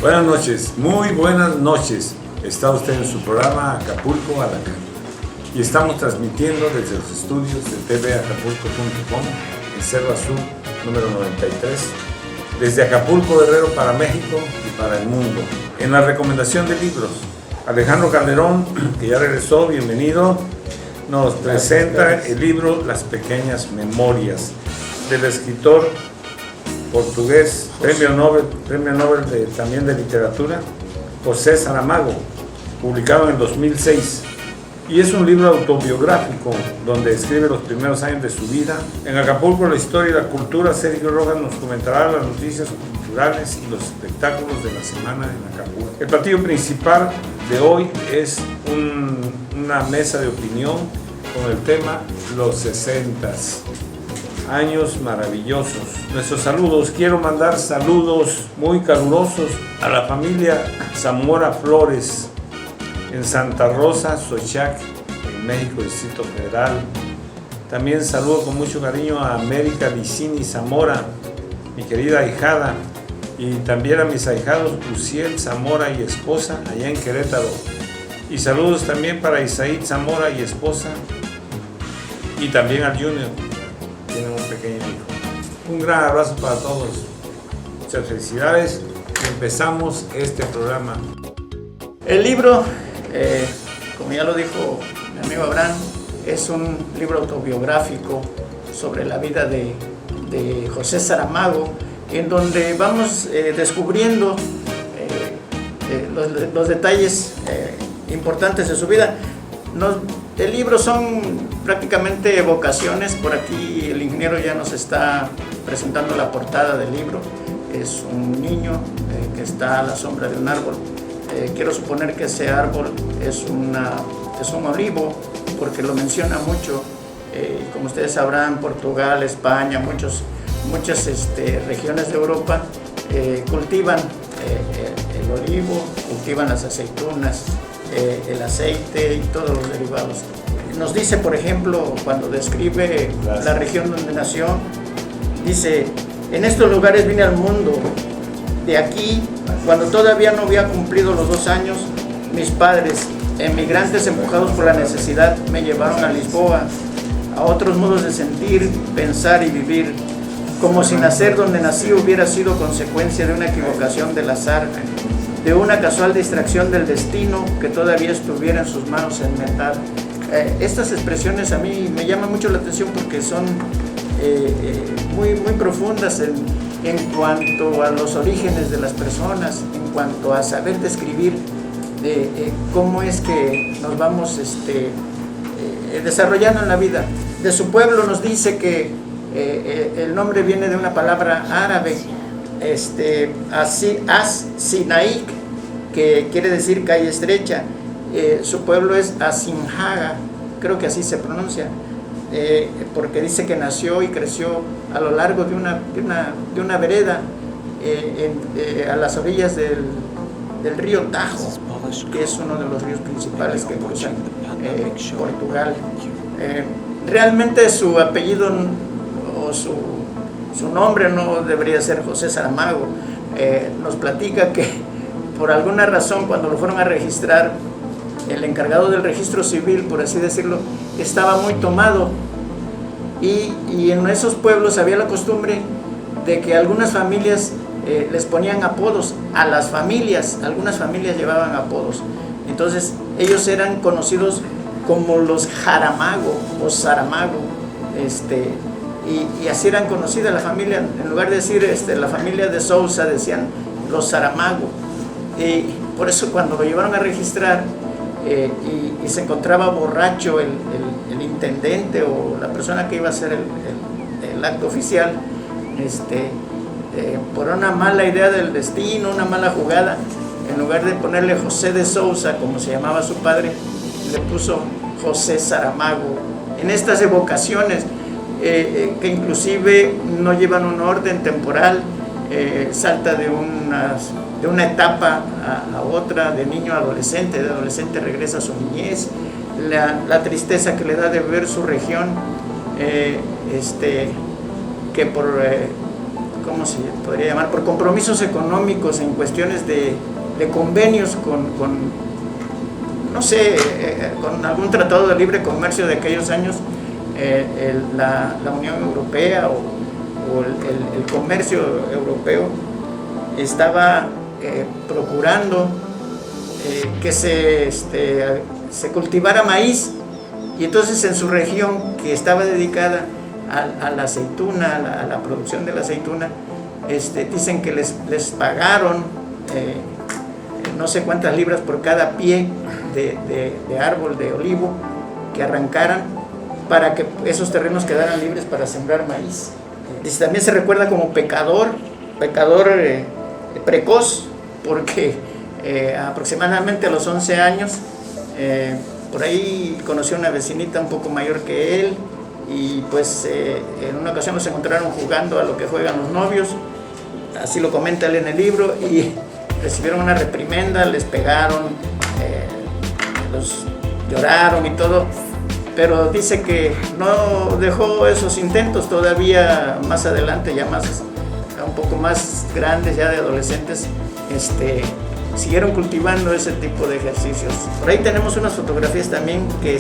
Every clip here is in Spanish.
Buenas noches, muy buenas noches. Está usted en su programa Acapulco a la Carta y estamos transmitiendo desde los estudios de tvacapulco.com en Cerro Azul número 93, desde Acapulco Guerrero para México y para el mundo. En la recomendación de libros, Alejandro Calderón, que ya regresó, bienvenido, nos presenta el libro Las Pequeñas Memorias del escritor portugués, premio Nobel también de literatura, José Saramago, publicado en el 2006. Y es un libro autobiográfico donde describe los primeros años de su vida. En Acapulco, la historia y la cultura, Sergio Rojas nos comentará las noticias culturales y los espectáculos de la semana en Acapulco. El platillo principal de hoy es una mesa de opinión con el tema Los 60s. Años maravillosos. Nuestros saludos, quiero mandar saludos muy calurosos a la familia Zamora Flores en Santa Rosa, Xochac, en México, Distrito Federal. También saludo con mucho cariño a América Licini Zamora, mi querida ahijada, y también a mis ahijados Luciel Zamora y esposa allá en Querétaro. Y saludos también para Isaí Zamora y esposa, y también al Junior. Tienen un pequeño hijo. Un gran abrazo para todos. Muchas felicidades y empezamos este programa. El libro, como ya lo dijo mi amigo Abraham, es un libro autobiográfico sobre la vida de José Saramago, en donde vamos descubriendo los detalles importantes de su vida. El libro son prácticamente evocaciones. Por aquí el ingeniero ya nos está presentando la portada del libro. Es un niño que está a la sombra de un árbol. Quiero suponer que ese árbol es un olivo, porque lo menciona mucho. Como ustedes sabrán, Portugal, España, muchas regiones de Europa cultivan el olivo, cultivan las aceitunas, el aceite y todos los derivados. Nos dice, por ejemplo, cuando describe la región donde nació, dice: en estos lugares vine al mundo. De aquí, cuando todavía no había cumplido los 2 años, mis padres, emigrantes empujados por la necesidad, me llevaron a Lisboa, a otros modos de sentir, pensar y vivir, como si nacer donde nací hubiera sido consecuencia de una equivocación del azar, de una casual distracción del destino que todavía estuviera en sus manos enmendar. Estas expresiones a mí me llaman mucho la atención porque son muy profundas en cuanto a los orígenes de las personas, en cuanto a saber describir cómo es que nos vamos desarrollando en la vida. De su pueblo nos dice que el nombre viene de una palabra árabe, As-Sinaik, que quiere decir calle estrecha. Su pueblo es Asinjaga, creo que así se pronuncia, porque dice que nació y creció a lo largo de una vereda a las orillas del río Tajo, que es uno de los ríos principales que cruzan Portugal. Realmente su apellido o su nombre no debería ser José Saramago. Nos platica que por alguna razón, cuando lo fueron a registrar, el encargado del registro civil, por así decirlo, estaba muy tomado, y en esos pueblos había la costumbre de que algunas familias les ponían apodos a las familias. Algunas familias llevaban apodos, entonces ellos eran conocidos como los Jaramago o Saramago, y así eran conocida la familia. En lugar de decir la familia de Sousa, decían los Saramago. Y por eso, cuando lo llevaron a registrar y se encontraba borracho el intendente o la persona que iba a hacer el acto oficial, por una mala idea del destino, una mala jugada, en lugar de ponerle José de Sousa, como se llamaba su padre, le puso José Saramago. En estas evocaciones, que inclusive no llevan un orden temporal, salta de una etapa a otra, de niño a adolescente, de adolescente regresa a su niñez, la tristeza que le da de ver su región, que ¿cómo se podría llamar? Por compromisos económicos en cuestiones de convenios con no sé, con algún tratado de libre comercio de aquellos años, la Unión Europea o el comercio europeo estaba procurando que se cultivara maíz, y entonces en su región, que estaba dedicada a la aceituna, a la producción de la aceituna, dicen que les pagaron no sé cuántas libras por cada pie de árbol de olivo que arrancaran, para que esos terrenos quedaran libres para sembrar maíz. Dice, también se recuerda como pecador precoz, porque aproximadamente a los 11 años, por ahí conoció a una vecinita un poco mayor que él, y pues en una ocasión los encontraron jugando a lo que juegan los novios, así lo comenta él en el libro, y recibieron una reprimenda, les pegaron, los lloraron y todo, pero dice que no dejó esos intentos. Todavía más adelante, ya un poco más grandes, ya de adolescentes, siguieron cultivando ese tipo de ejercicios. Por ahí tenemos unas fotografías también que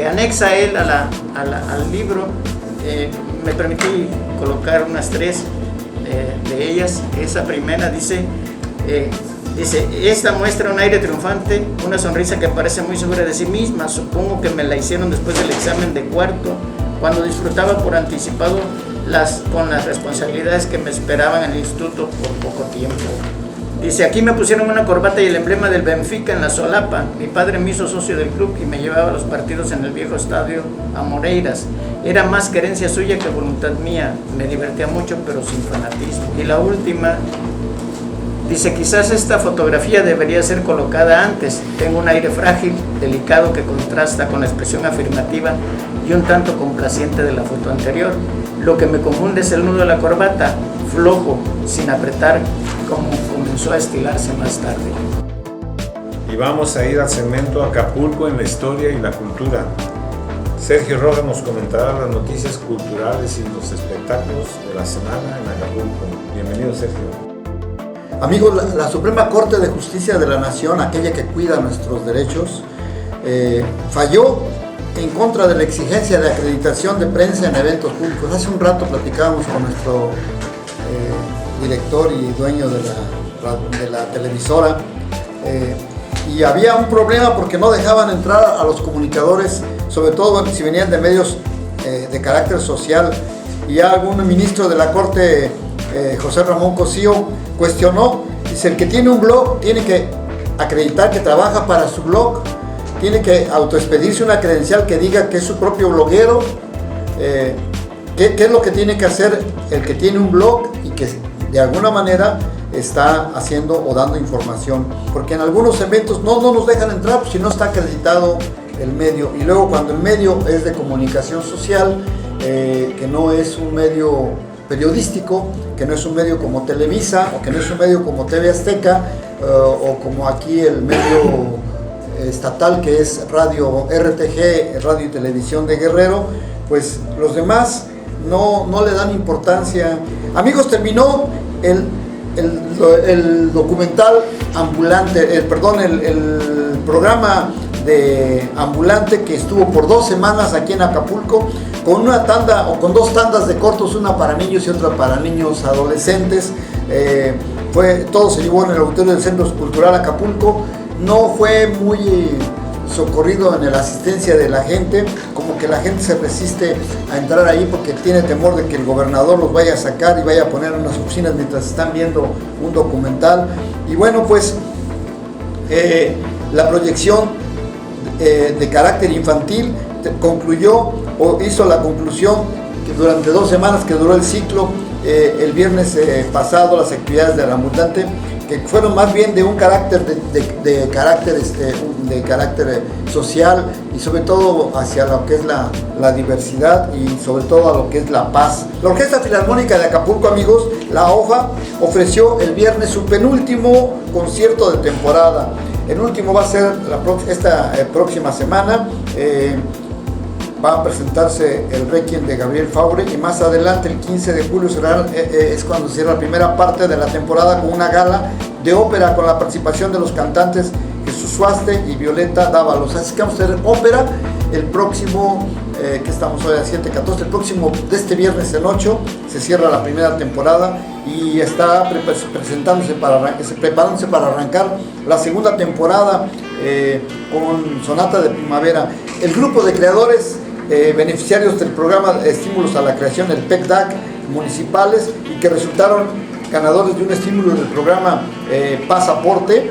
anexa él al libro. Me permití colocar unas 3 de ellas. Esa primera dice, esta muestra un aire triunfante, una sonrisa que parece muy segura de sí misma. Supongo que me la hicieron después del examen de cuarto, cuando disfrutaba por anticipado con las responsabilidades que me esperaban en el instituto por poco tiempo. Dice, aquí me pusieron una corbata y el emblema del Benfica en la solapa. Mi padre me hizo socio del club y me llevaba a los partidos en el viejo estadio Amoreiras. Era más querencia suya que voluntad mía. Me divertía mucho, pero sin fanatismo. Y la última, dice, quizás esta fotografía debería ser colocada antes. Tengo un aire frágil, delicado, que contrasta con la expresión afirmativa y un tanto complaciente de la foto anterior. Lo que me confunde es el nudo de la corbata, flojo, sin apretar, como comenzó a estilarse más tarde. Y vamos a ir al segmento Acapulco en la historia y la cultura. Sergio Rojas nos comentará las noticias culturales y los espectáculos de la semana en Acapulco. Bienvenido, Sergio. Amigos, la Suprema Corte de Justicia de la Nación, aquella que cuida nuestros derechos, falló en contra de la exigencia de acreditación de prensa en eventos públicos. Hace un rato platicábamos con nuestro director y dueño de la televisora, y había un problema porque no dejaban entrar a los comunicadores, sobre todo si venían de medios de carácter social, y algún ministro de la Corte, José Ramón Cosío, cuestionó, dice, el que tiene un blog tiene que acreditar que trabaja para su blog, tiene que autoexpedirse una credencial que diga que es su propio bloguero. ¿Qué es lo que tiene que hacer el que tiene un blog y que de alguna manera está haciendo o dando información? Porque en algunos eventos no nos dejan entrar si no está acreditado el medio, y luego cuando el medio es de comunicación social, que no es un medio periodístico, que no es un medio como Televisa, o que no es un medio como TV Azteca, o como aquí el medio estatal que es Radio RTG, Radio y Televisión de Guerrero, pues los demás no le dan importancia. Amigos, terminó el documental ambulante, el programa de ambulante, que estuvo por 2 semanas aquí en Acapulco, con una tanda o con 2 tandas de cortos, una para niños y otra para niños adolescentes. Todo se llevó en el auditorio del Centro Cultural Acapulco. No fue muy socorrido en la asistencia de la gente, como que la gente se resiste a entrar ahí porque tiene temor de que el gobernador los vaya a sacar y vaya a poner en unas oficinas mientras están viendo un documental. Y bueno, pues la proyección de carácter infantil concluyó, o hizo la conclusión, que durante 2 semanas que duró el ciclo, el viernes pasado, las actividades del ambulante, que fueron más bien de un carácter de carácter social, y sobre todo hacia lo que es la diversidad, y sobre todo a lo que es la paz. La Orquesta Filarmónica de Acapulco, amigos, la OFA, ofreció el viernes su penúltimo concierto de temporada. El último va a ser esta próxima semana. va a presentarse el Requiem de Gabriel Fauré, y más adelante, el 15 de julio, es cuando cierra la primera parte de la temporada con una gala de ópera con la participación de los cantantes Jesús Suaste y Violeta Dávalos. Así que vamos a tener ópera el próximo, que estamos hoy a 7-14, el próximo, de este viernes en 8, se cierra la primera temporada y está preparándose para arrancar la segunda temporada con Sonata de Primavera. El grupo de creadores beneficiarios del programa de estímulos a la creación, el PECDAC, municipales, y que resultaron ganadores de un estímulo del programa Pasaporte,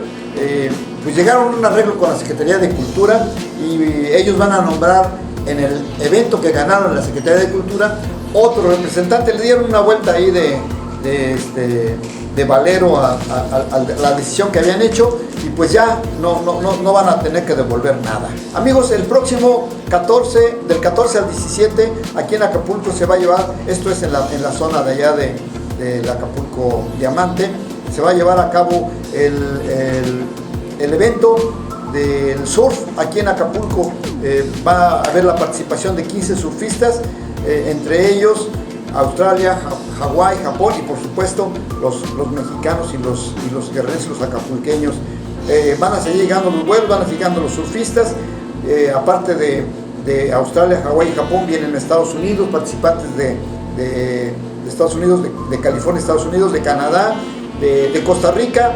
pues llegaron a un arreglo con la Secretaría de Cultura, y ellos van a nombrar en el evento que ganaron la Secretaría de Cultura otro representante. Le dieron una vuelta ahí de valero a la decisión que habían hecho, y pues ya no van a tener que devolver nada. Amigos, el próximo 14, del 14 al 17, aquí en Acapulco se va a llevar, esto es en la zona de allá del Acapulco Diamante, se va a llevar a cabo el evento del surf aquí en Acapulco. Va a haber la participación de 15 surfistas, entre ellos Australia, Hawái, Japón y por supuesto los mexicanos y los guerreros, los acapulqueños. Van a seguir llegando los vuelos, van a seguir llegando los surfistas. Aparte de Australia, Hawái y Japón, vienen Estados Unidos, participantes de Estados Unidos, de California, Estados Unidos, de Canadá, de Costa Rica,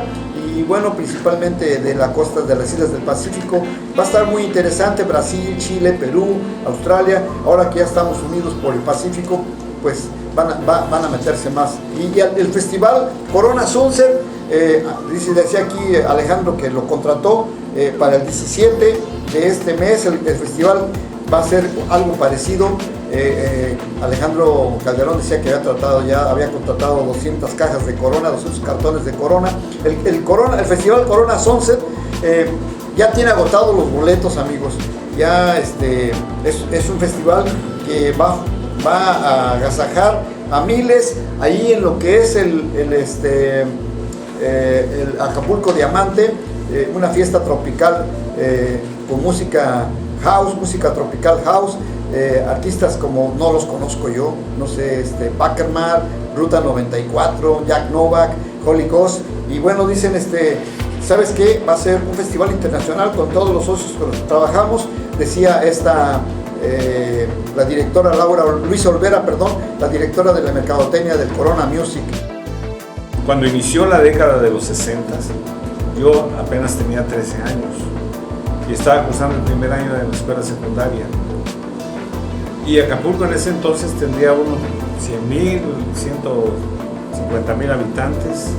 y bueno, principalmente de la costa de las islas del Pacífico. Va a estar muy interesante: Brasil, Chile, Perú, Australia. Ahora que ya estamos unidos por el Pacífico, pues van a meterse más. Y el festival Corona Sunset, decía aquí Alejandro que lo contrató para el 17 de este mes. El festival va a ser algo parecido. Alejandro Calderón decía que había contratado 200 cajas de Corona, 200 cartones de Corona. El festival Corona Sunset ya tiene agotados los boletos, amigos. Ya es un festival que va a agasajar a miles ahí en lo que es el Acapulco Diamante, una fiesta tropical con música house, música tropical house. Artistas como, no los conozco yo, no sé, Packermar, Ruta 94, Jack Novak, Holy Ghost. Y bueno, dicen, ¿sabes qué? Va a ser un festival internacional con todos los socios con los que trabajamos. Decía la directora Luisa Olvera, la directora de la mercadotecnia del Corona Music. Cuando inició la década de los 60, yo apenas tenía 13 años y estaba cursando el primer año de la escuela secundaria. Y Acapulco en ese entonces tendría unos 100,000, 150,000 habitantes,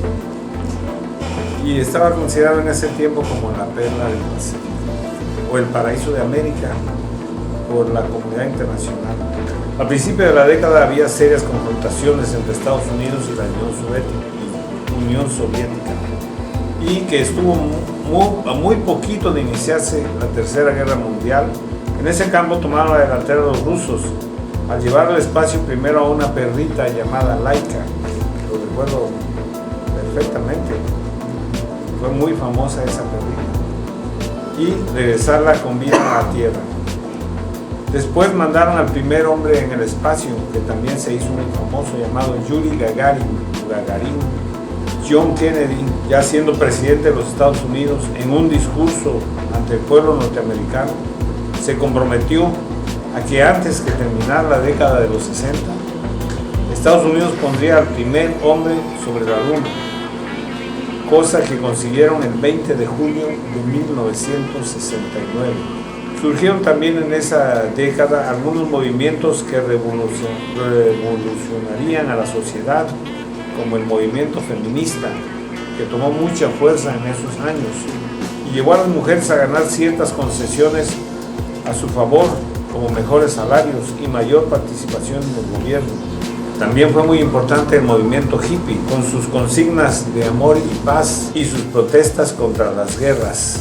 y estaba considerado en ese tiempo como la perla del Pacífico o el paraíso de América por la comunidad internacional. Al principio de la década había serias confrontaciones entre Estados Unidos y la Unión Soviética, y que estuvo a muy poquito de iniciarse la Tercera Guerra Mundial. En ese campo tomaron la delantera los rusos al llevar al espacio primero a una perrita llamada Laika, lo recuerdo perfectamente, fue muy famosa esa perrita, y regresarla con vida a la Tierra. Después mandaron al primer hombre en el espacio, que también se hizo muy famoso, llamado Yuri Gagarin. John Kennedy, ya siendo presidente de los Estados Unidos, en un discurso ante el pueblo norteamericano, se comprometió a que antes que terminar la década de los 60, Estados Unidos pondría al primer hombre sobre la Luna, cosa que consiguieron el 20 de junio de 1969. Surgieron también en esa década algunos movimientos que revolucionarían a la sociedad, como el movimiento feminista, que tomó mucha fuerza en esos años y llevó a las mujeres a ganar ciertas concesiones a su favor, como mejores salarios y mayor participación en el gobierno. También fue muy importante el movimiento hippie, con sus consignas de amor y paz y sus protestas contra las guerras,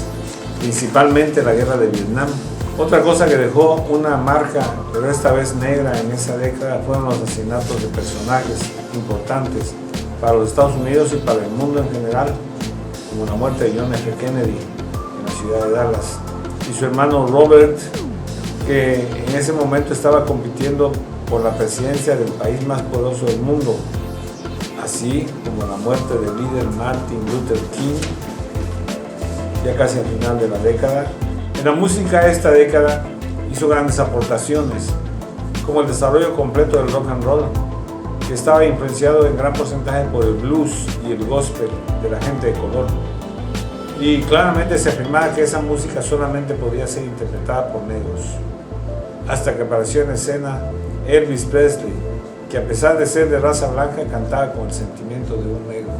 principalmente la guerra de Vietnam. Otra cosa que dejó una marca, pero esta vez negra, en esa década fueron los asesinatos de personajes importantes para los Estados Unidos y para el mundo en general, como la muerte de John F. Kennedy en la ciudad de Dallas, y su hermano Robert que en ese momento estaba compitiendo por la presidencia del país más poderoso del mundo, así como la muerte del líder Martin Luther King, ya casi al final de la década. En la música esta década hizo grandes aportaciones, como el desarrollo completo del rock and roll, que estaba influenciado en gran porcentaje por el blues y el gospel de la gente de color. Y claramente se afirmaba que esa música solamente podía ser interpretada por negros, hasta que apareció en escena Elvis Presley, que a pesar de ser de raza blanca cantaba con el sentimiento de un negro.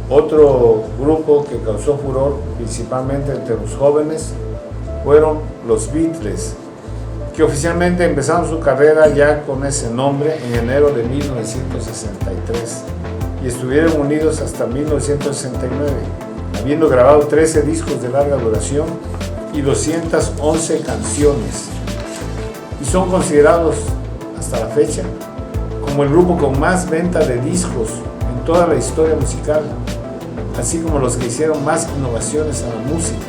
Otro grupo que causó furor, principalmente entre los jóvenes, fueron los Beatles, que oficialmente empezaron su carrera ya con ese nombre en enero de 1963 y estuvieron unidos hasta 1969, habiendo grabado 13 discos de larga duración y 211 canciones, y son considerados hasta la fecha como el grupo con más venta de discos en toda la historia musical, así como los que hicieron más innovaciones a la música,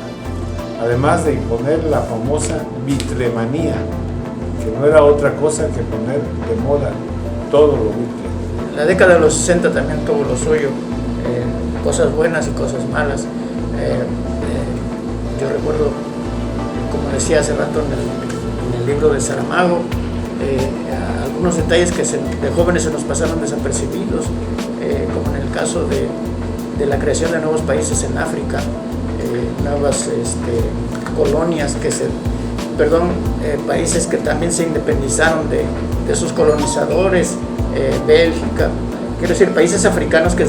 además de imponer la famosa Beatlemanía, que no era otra cosa que poner de moda todo lo Beatle. La década de los 60 también tuvo lo suyo, cosas buenas y cosas malas. Yo recuerdo, como decía hace rato en el libro de Saramago, algunos detalles que de jóvenes se nos pasaron desapercibidos, como en el caso de la creación de nuevos países en África, nuevas colonias países que también se independizaron de sus colonizadores, Bélgica, quiero decir, países africanos que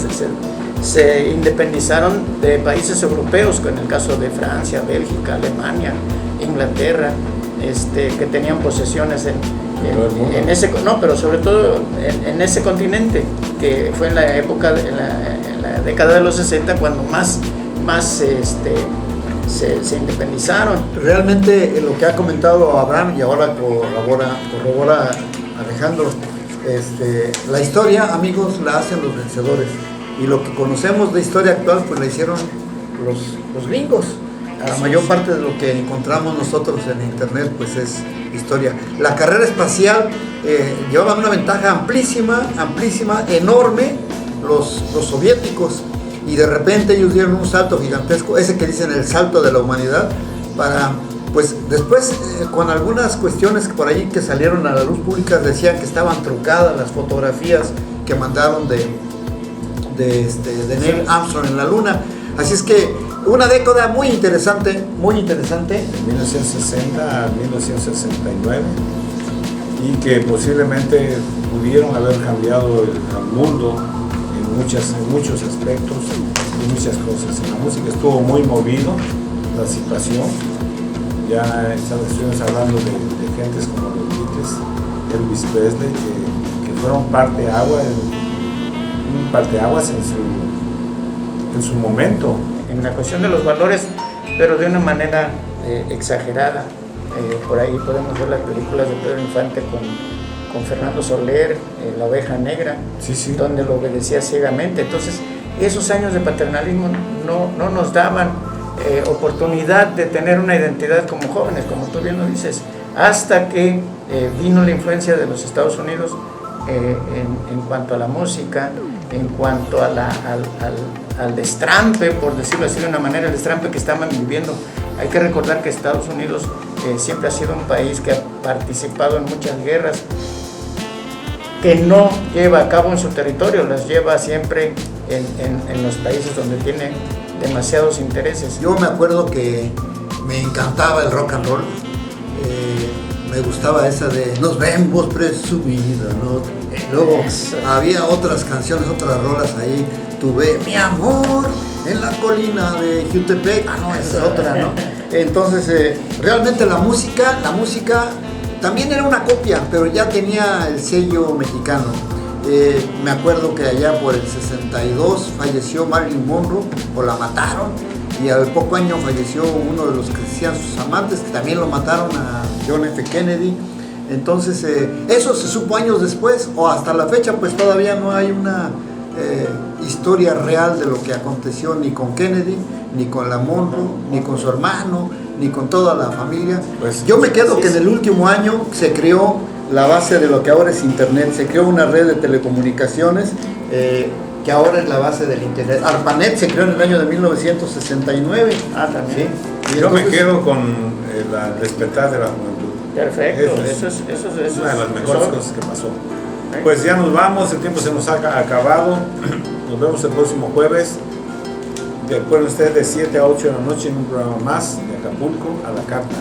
se independizaron de países europeos, en el caso de Francia, Bélgica, Alemania, Inglaterra, que tenían posesiones en ese, no, pero sobre todo en ese continente, que fue en la época, en la década de los 60, cuando más se independizaron. Realmente lo que ha comentado Abraham y ahora corrobora Alejandro, la historia, amigos, la hacen los vencedores, y lo que conocemos de historia actual pues la hicieron los gringos. La mayor parte de lo que encontramos nosotros en internet pues es historia. La carrera espacial llevaba una ventaja amplísima, enorme los soviéticos, y de repente ellos dieron un salto gigantesco, ese que dicen el salto de la humanidad, para pues después con algunas cuestiones por ahí que salieron a la luz pública, decían que estaban trucadas las fotografías que mandaron de Neil Armstrong en la luna. Así es que una década muy interesante. De 1960 a 1969, y que posiblemente pudieron haber cambiado el mundo en muchos aspectos y muchas cosas. En la música estuvo muy movido la situación. Ya estuvimos hablando de gentes como los Beatles, Elvis Presley, que fueron parteaguas en su momento. En la cuestión de los valores, pero de una manera exagerada. Por ahí podemos ver las películas de Pedro Infante con Fernando Soler, La Oveja Negra, sí. Donde lo obedecía ciegamente. Entonces, esos años de paternalismo no nos daban oportunidad de tener una identidad como jóvenes, como tú bien lo dices, hasta que vino la influencia de los Estados Unidos en cuanto a la música, en cuanto al destrampe, por decirlo así de una manera, el destrampe que estaban viviendo. Hay que recordar que Estados Unidos siempre ha sido un país que ha participado en muchas guerras, que no lleva a cabo en su territorio, las lleva siempre en los países donde tiene demasiados intereses. Yo me acuerdo que me encantaba el rock and roll, me gustaba esa de Nos vemos presumida, ¿no? Luego había otras canciones, otras rolas ahí. Tuve Mi amor en la colina de Jutepec. No, esa es otra, ¿no? Entonces, realmente la música también era una copia, pero ya tenía el sello mexicano. Me acuerdo que allá por el 62 falleció Marilyn Monroe, o la mataron, y al poco año falleció uno de los que decían sus amantes, que también lo mataron, a John F. Kennedy. Entonces, eso se supo años después, o hasta la fecha, pues todavía no hay una historia real de lo que aconteció ni con Kennedy, ni con la Monroe, ni con su hermano, ni con toda la familia. Pues, Yo me quedo que en el último año se creó la base de lo que ahora es Internet, se creó una red de telecomunicaciones que ahora es la base del Internet. ARPANET se creó en el año de 1969. También. ¿Sí? Y yo me entonces, quedo con el despertar de la juventud. Perfecto, Eso es eso una de las mejores eso- cosas que pasó. Pues ya nos vamos, el tiempo se nos ha acabado. Nos vemos el próximo jueves. Recuerden ustedes de 7 a 8 de la noche en un programa más de Acapulco a la Carta.